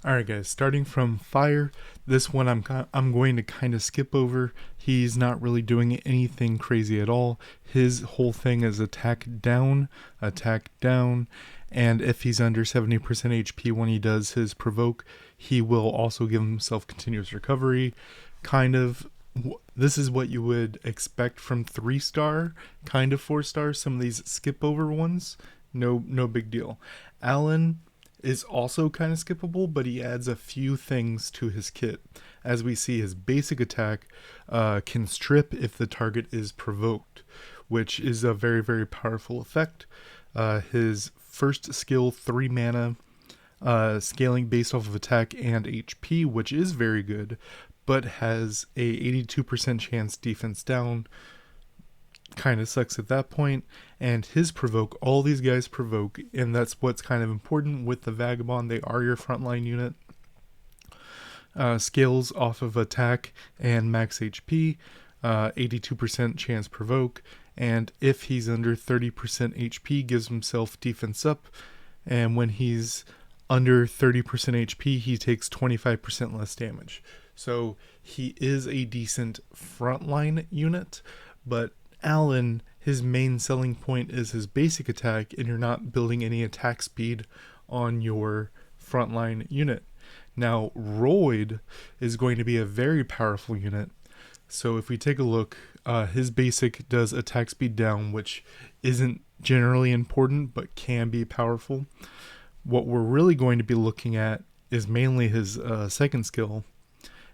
Alright guys, starting from fire, this one I'm going to kind of skip over. He's not really doing anything crazy at all. His whole thing is attack down, and if he's under 70% HP when he does his provoke, he will also give himself continuous recovery. Kind of, this is what you would expect from 3-star, kind of 4-star. Some of these skip over ones, no big deal. Alan is also kind of skippable, but he adds a few things to his kit. As we see, his basic attack can strip if the target is provoked, which is a very, very powerful effect. His first skill, 3 mana, scaling based off of attack and HP, which is very good, but has a 82% chance defense down. Kind of sucks at that point. And his provoke, all these guys provoke, and that's what's kind of important with the Vagabond. They are your frontline unit. Scales off of attack and max HP, 82% chance provoke, and if he's under 30% HP, gives himself defense up, and when he's under 30% HP, he takes 25% less damage. So he is a decent frontline unit, but Alan, his main selling point is his basic attack, and you're not building any attack speed on your frontline unit. Now, Royd is going to be a very powerful unit. So if we take a look, his basic does attack speed down, which isn't generally important, but can be powerful. What we're really going to be looking at is mainly his second skill.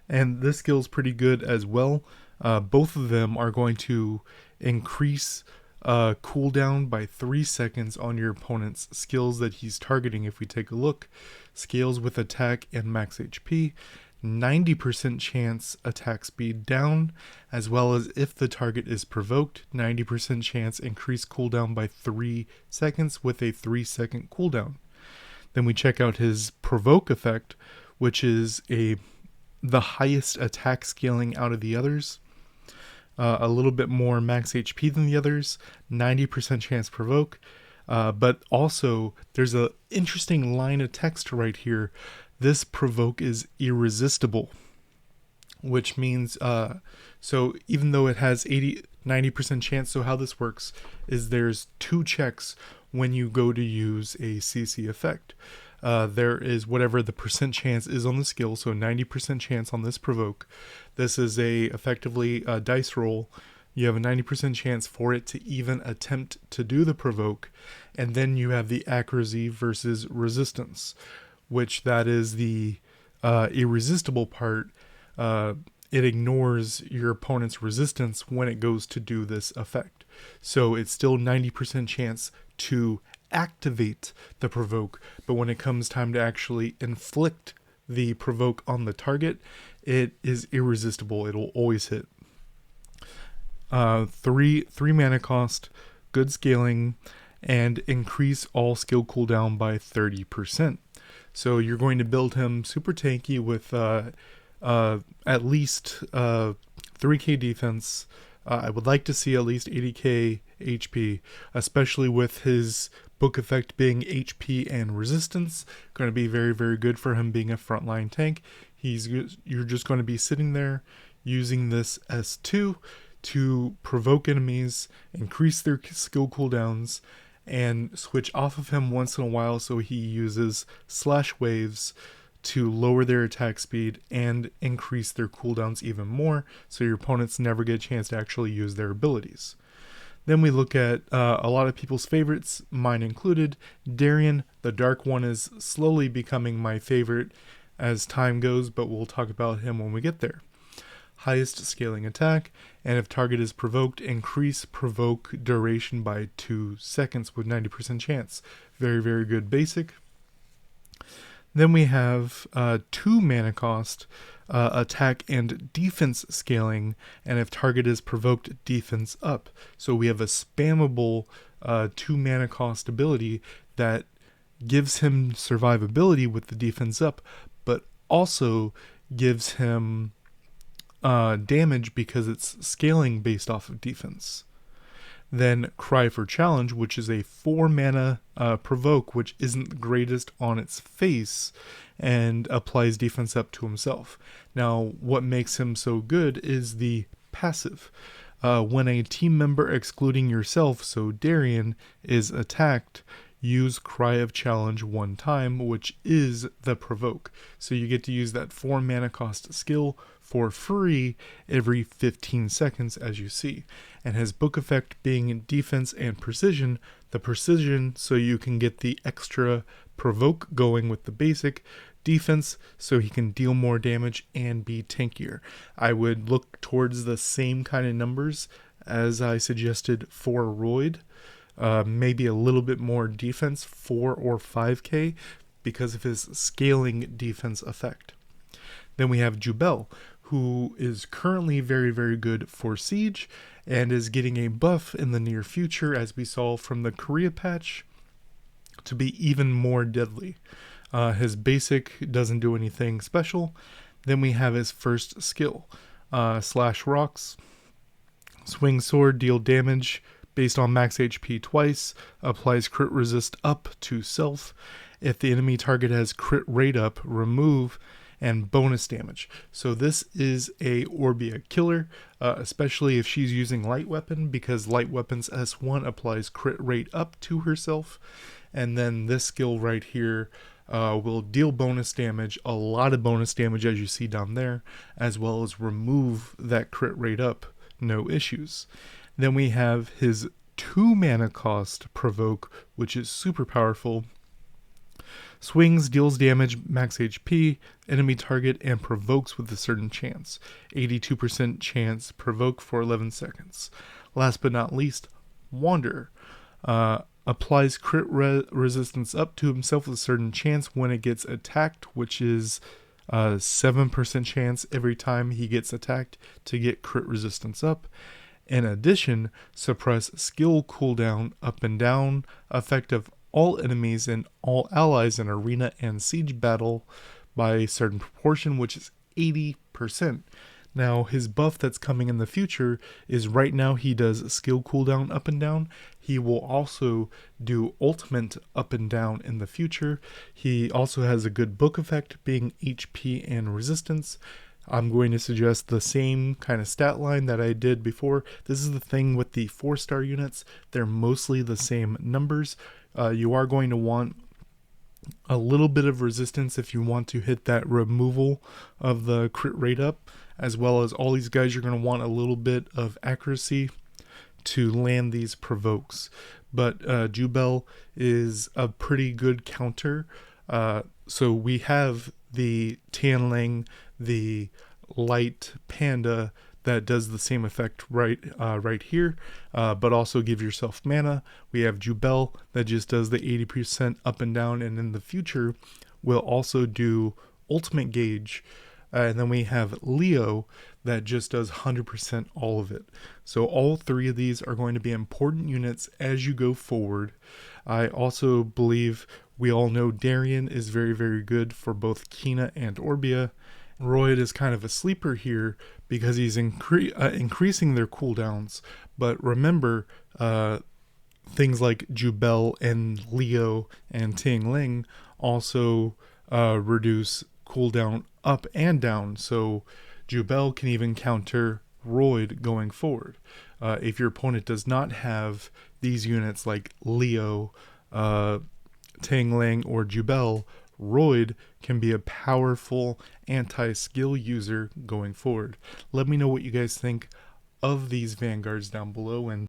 And this skill is pretty good as well. Both of them are going to increase cooldown by 3 seconds on your opponent's skills that he's targeting. If we take a look, scales with attack and max HP, 90% chance attack speed down, as well as if the target is provoked, 90% chance increase cooldown by 3 seconds with a 3-second cooldown. Then we check out his provoke effect, which is the highest attack scaling out of the others. A little bit more max HP than the others, 90% chance provoke, but also there's an interesting line of text right here. This provoke is irresistible, which means, so even though it has 90% chance, so how this works is there's 2 checks when you go to use a CC effect. There is whatever the percent chance is on the skill, so 90% chance on this provoke. This is effectively a dice roll. You have a 90% chance for it to even attempt to do the provoke, and then you have the accuracy versus resistance, which that is the irresistible part. It ignores your opponent's resistance when it goes to do this effect. So it's still 90% chance to activate the provoke, but when it comes time to actually inflict the provoke on the target, it is irresistible. It'll always hit. 3 mana cost, good scaling, and increase all skill cooldown by 30%. So you're going to build him super tanky with at least 3k defense. I would like to see at least 80k HP, especially with his book effect being HP and resistance. Going to be very, very good for him being a frontline tank. You're just going to be sitting there using this S2 to provoke enemies, increase their skill cooldowns, and switch off of him once in a while so he uses slash waves to lower their attack speed and increase their cooldowns even more, so your opponents never get a chance to actually use their abilities. Then we look at a lot of people's favorites, mine included. Darian, the Dark One, is slowly becoming my favorite as time goes, but we'll talk about him when we get there. Highest scaling attack, and if target is provoked, increase provoke duration by 2 seconds with 90% chance. Very, very good basic. Then we have 2 mana cost, attack and defense scaling, and if target is provoked, defense up. So we have a spammable 2 mana cost ability that gives him survivability with the defense up, but also gives him damage because it's scaling based off of defense. Then Cry for Challenge, which is a 4 mana provoke, which isn't the greatest on its face, and applies defense up to himself. Now, what makes him so good is the passive. When a team member excluding yourself, so Darian, is attacked, use Cry of Challenge 1 time, which is the provoke. So you get to use that 4 mana cost skill for free every 15 seconds, as you see. And his book effect being defense and precision, the precision so you can get the extra provoke going with the basic, defense so he can deal more damage and be tankier. I would look towards the same kind of numbers as I suggested for Royd. Maybe a little bit more defense, 4 or 5k, because of his scaling defense effect. Then we have Jubel, who is currently very, very good for Siege and is getting a buff in the near future, as we saw from the Korea patch, to be even more deadly. His basic doesn't do anything special. Then we have his first skill, Slash Rocks. Swing Sword, deal damage based on max HP twice, applies crit resist up to self. If the enemy target has crit rate up, remove, and bonus damage. So this is a Orbia killer, especially if she's using light weapon, because light weapon's S1 applies crit rate up to herself. And then this skill right here will deal bonus damage, a lot of bonus damage as you see down there, as well as remove that crit rate up, no issues. Then we have his 2 mana cost provoke, which is super powerful. Swings, deals damage, max HP, enemy target, and provokes with a certain chance. 82% chance, provoke for 11 seconds. Last but not least, Wander. Applies crit resistance up to himself with a certain chance when it gets attacked, which is 7% chance every time he gets attacked to get crit resistance up. In addition, suppress skill cooldown up and down, effect of all enemies and all allies in arena and siege battle by a certain proportion, which is 80%. Now, his buff that's coming in the future is right now he does skill cooldown up and down. He will also do ultimate up and down in the future. He also has a good book effect being HP and resistance. I'm going to suggest the same kind of stat line that I did before. This is the thing with the 4-star units. They're mostly the same numbers. You are going to want a little bit of resistance if you want to hit that removal of the crit rate up, as well as all these guys, you're going to want a little bit of accuracy to land these provokes. But Jubel is a pretty good counter. So we have the Tianling, the light panda that does the same effect right here, but also give yourself mana. We have Jubel that just does the 80% up and down, and in the future will also do ultimate gauge. And then we have Leo that just does 100% all of it. So all 3 of these are going to be important units as you go forward. I also believe we all know Darian is very, very good for both Kina and Orbia. Royd is kind of a sleeper here because he's increasing their cooldowns. But remember, things like Jubel and Leo and Tingling also reduce cooldown up and down. So Jubel can even counter Royd going forward. If your opponent does not have these units like Leo, Tingling, or Jubel, Royd can be a powerful anti-skill user going forward. Let me know what you guys think of these vanguards down below, and